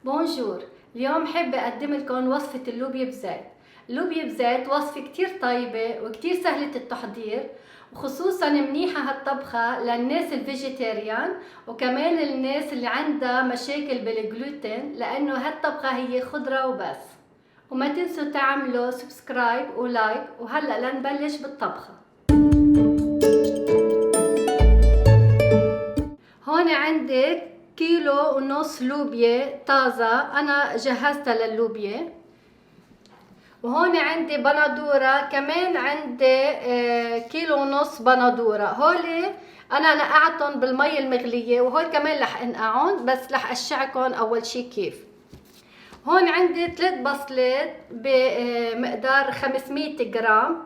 بونجور. اليوم حابة أقدم لكم وصفة اللوبيا بزيت. اللوبيا بزيت وصفة كتير طيبة وكتير سهلة التحضير، وخصوصا منيحة هالطبخة للناس الفيجيتيريان وكمان الناس اللي عندها مشاكل بالجلوتين، لأنه هالطبخة هي خضرة وبس. وما تنسوا تعملوا سبسكرايب ولايك. وهلأ لنبلش بالطبخة. هون عندك 1.5 كيلو لوبيا طازة أنا جهزتها لللوبيا، وهون عندي بندورة، كمان عندي 1.5 كيلو بندورة. هولي أنا نقعتهم بالمي المغلية، وهول كمان رح انقعهم، بس رح أشعكم أول شي كيف. هون عندي 3 بصلات بمقدار 500 جرام،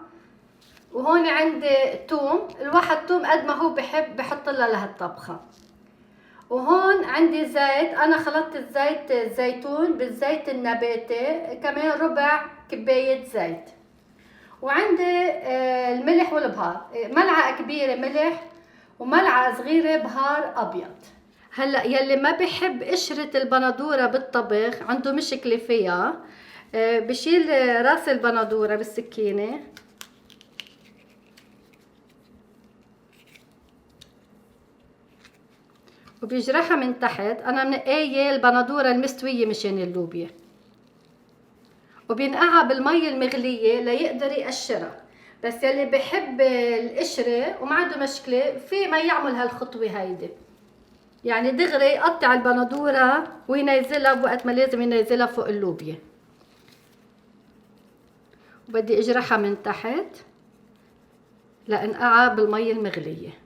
وهون عندي توم، الواحد توم قد ما هو بحب بحط لها لهالطبخة. وهون عندي زيت، انا خلطت الزيت الزيتون بالزيت النباتي، كمان ربع كباية زيت. وعندي الملح والبهار، ملعقة كبيرة ملح وملعقة صغيرة بهار ابيض. هلا يلي ما بحب قشرة البندورة بالطبخ عنده مشكلة فيها، بشيل راس البندورة بالسكينة وبيجرحها من تحت. انا منقايه البندوره المستويه مشان اللوبيا، وبينقعها بالمي المغليه ليقدر يقشرها. بس يلي بحب القشره وما عنده مشكله في ما يعمل هالخطوه هيدي، يعني دغري يقطع البندوره وينزلها بوقت ما لازم ينزلها فوق اللوبيا. وبدي اجرحها من تحت لانقعها بالمي المغليه.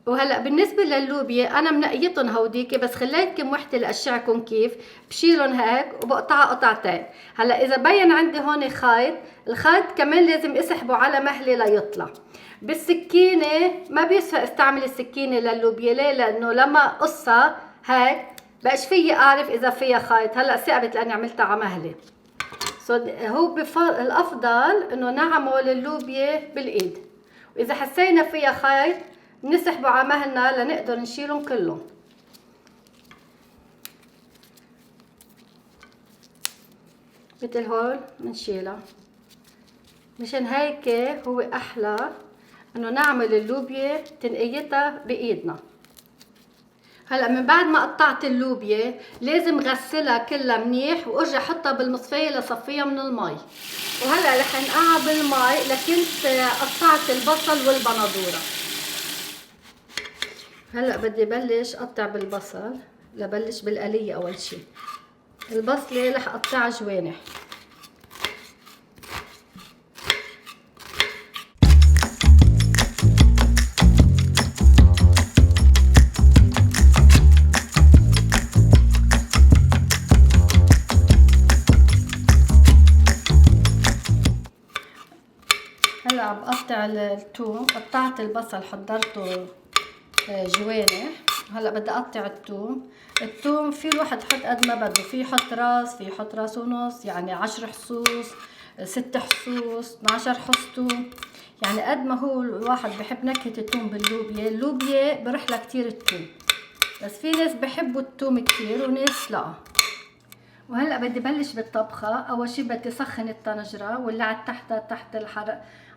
وهلا بالنسبه لللوبيا انا منقيتهم هوديك، بس خليتكم وحده لاشعكم كيف بشيلهم هيك وبقطعها قطعتين. هلا اذا بين عندي هون خيط، الخيط كمان لازم اسحبه على مهله ليطلع. بالسكينه ما بيسوى استعمل السكينه لللوبيا، ليه؟ لانه لما قصها هيك بقاش فيي اعرف اذا فيها خيط. هلا ثقبت لاني عملتها على مهله. هو الافضل انه نعمل اللوبيا بالايد، واذا حسينا فيها خيط نسحبه على مهلنا لنقدر نشيلهم كلهم. مثل هول بنشيلها. مشان هيك هو احلى انه نعمل اللوبيا تنقيتها بايدنا. هلا من بعد ما قطعت اللوبيا لازم غسلها كلها منيح وارجع احطها بالمصفايه لصفيها من المي. وهلا رح انقعها بالمي لكنت قطعت البصل والبندوره. هلا بدي بلش اقطع بالبصل، لبلش بالقليه. اول شي البصله رح اقطعها جوانح. هلا عم بقطع الثوم، قطعت البصل حضرته جوانح. هلا بدي اقطع الثوم. الثوم في الواحد يحط قد ما بده، في يحط راس، في يحط راس ونص، يعني 10 حصوص، 6 حصوص، 12 حص ثوم، يعني قد ما هو الواحد بحب نكهة الثوم باللوبيا. اللوبيا برح لها كتير الثوم، بس في ناس بحبوا الثوم كتير وناس لا. وهلا بدي بلش بالطبخة. اول شي بدي سخن الطنجرة ولعت تحت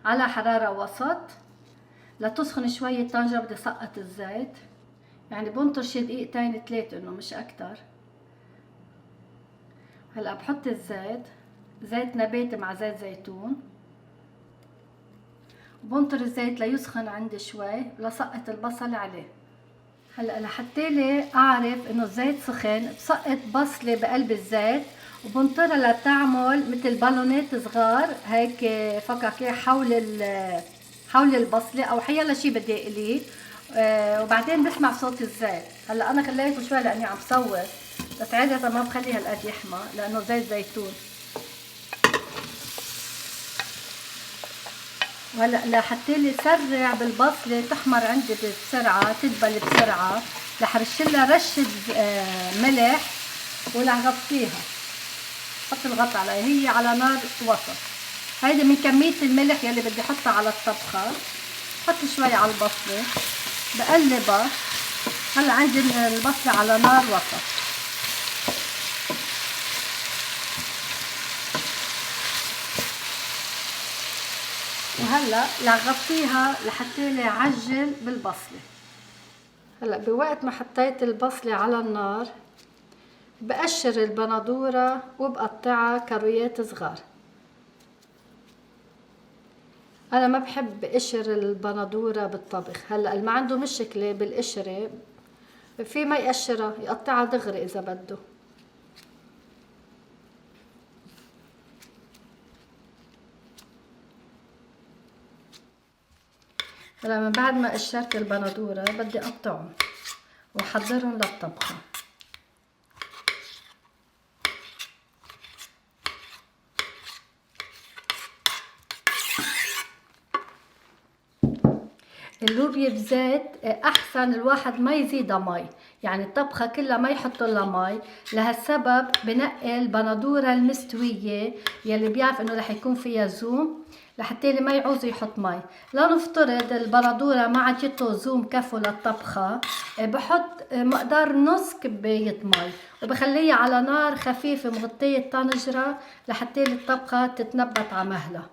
على حرارة وسط لتسخن شوي الطنجرة. بدي سقط الزيت، يعني بنطر شي دقيقتين 3 انه مش اكتر. هلا بحط الزيت، زيت نباتي مع زيت زيتون، وبنطر الزيت ليسخن عندي شوي لسقط البصل عليه. هلا لحتى لي اعرف انه الزيت سخن بسقط بصله بقلب الزيت وبنطرها لتعمل مثل بالونات صغار هيك فكاكي حول البصله او حيلا شي بدي اقليه. وبعدين بسمع صوت الزيت. هلا انا خليته شوي لاني عم صور، بس عادة ما بخلي هالقد يحمى لانه زيت زيتون. وهلا لحتى لي سرع بالبصله تحمر عندي بسرعه، تدبل بسرعه، رح رشلها رشه ملح ورح غطيها. حط الغطا عليها، هي على نار وسط. هيدي من كميه الملح يلي بدي احطها على الطبخه. حط شوي على البصله بقلبها. هلا عندي البصله على نار وسط. وهلا رح غطيها لحتى لي عجل بالبصله. هلا بوقت ما حطيت البصله على النار بقشر البندوره وبقطعها كرويات صغار. انا ما بحب قشر البندوره بالطبخ. هلا اللي ما عنده مشكله بالقشره في ما يقشرها، يقطعها دغري اذا بده. هلا من بعد ما قشرت البندوره بدي اقطعهم واحضرهم للطبخه. اللوبيا بزيت احسن الواحد ما يزيدها مي، يعني الطبخه كلها ما يحط لها مي. لهالسبب بنقي البندوره المستويه يلي بيعرف انه رح يكون فيها زوم لحتى اللي ما يعوز يحط مي. لا نفترض البندوره ما عطيته زوم كفو للطبخه، بحط مقدار نص كبايه مي وبخليها على نار خفيفه مغطيه الطنجره لحتى الطبخه تتنبت على مهلها.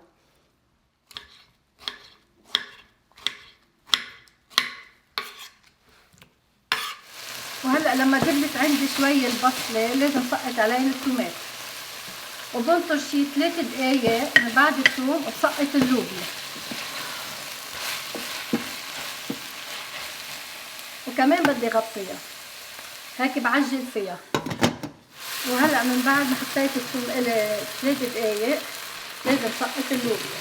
وهلا لما جبلت عندي شوي البصله لازم سقط عليها التومات وبنطر شي 3 دقايق من بعد الثوم وبسقط اللوبيا وكمان بدي غطيها هيك بعجل فيها. وهلا من بعد ما حطيت الثوم الي 3 دقايق لازم سقط اللوبيا.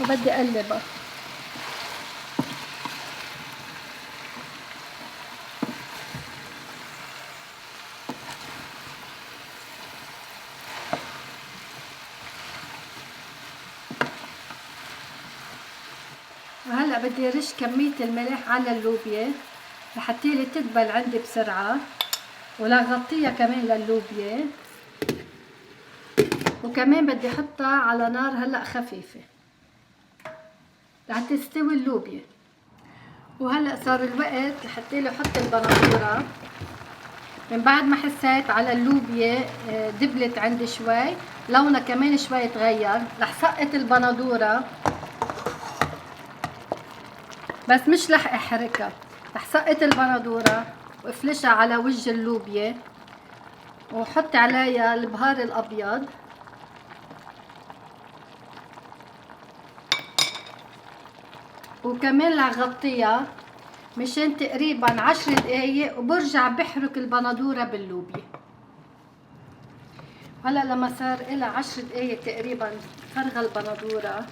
وبدي اقلبها. وهلا بدي ارش كمية الملح على اللوبيا لحتى لي تدبل عندي بسرعة، ولا غطيها كمان لللوبيا، وكمان بدي احطها على نار هلا خفيفة لحتى تستوي اللوبيا. وهلا صار الوقت لحتى لي احط البندوره. من بعد ما حسيت على اللوبيا دبلت عندي شوي، لونها كمان شوي تغير، رح سقط البندوره بس مش رح احركها. رح سقط البندوره وافلشها على وجه اللوبيا وحط عليها البهار الابيض وكمان رح غطيها مشان تقريبا 10 دقايق وبرجع بحرك البندوره باللوبيا. هلا لما صار لها 10 دقايق تقريبا فرغه البندوره،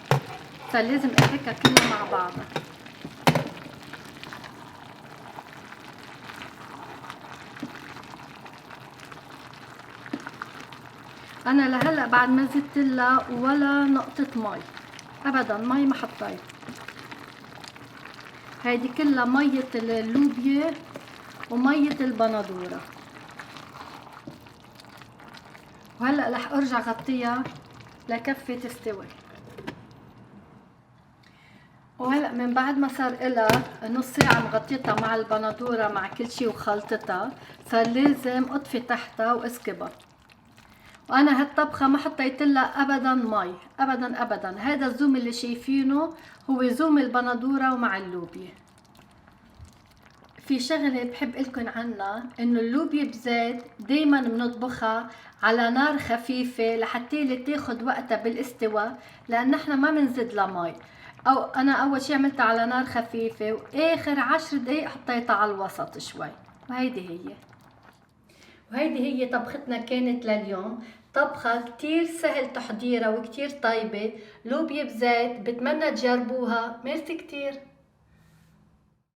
صار لازم احركها كلها مع بعضها. انا لهلا بعد ما زدت لها ولا نقطه مي ابدا، مي ما حطيت. هيدي كلها ميه اللوبيا وميه البندوره. وهلا رح ارجع غطيها لكفي تستوي. وهلا من بعد ما صار لها نص ساعه مغطيتها مع البندوره مع كل شيء وخلطتها، صار لازم اطفي تحتها واسكبها. وانا هالطبخه ما حطيت لها ابدا مي ابدا ابدا. هذا الزوم اللي شايفينه هو زوم البندوره ومع اللوبيا. في شغله بحب لكم عنها، انه اللوبيا بزيت دايما بنطبخها على نار خفيفه لحتى تاخد وقتها بالاستواء، لان نحن ما بنزيد لها مي. او انا اول شي عملتها على نار خفيفه واخر 10 دقايق حطيتها على الوسط شوي. وهيدي هي طبختنا كانت لليوم. طبخة كتير سهل تحضيرها وكتير طيبة، لوبيا بزيت. بتمنى تجربوها. ميرسي كتير.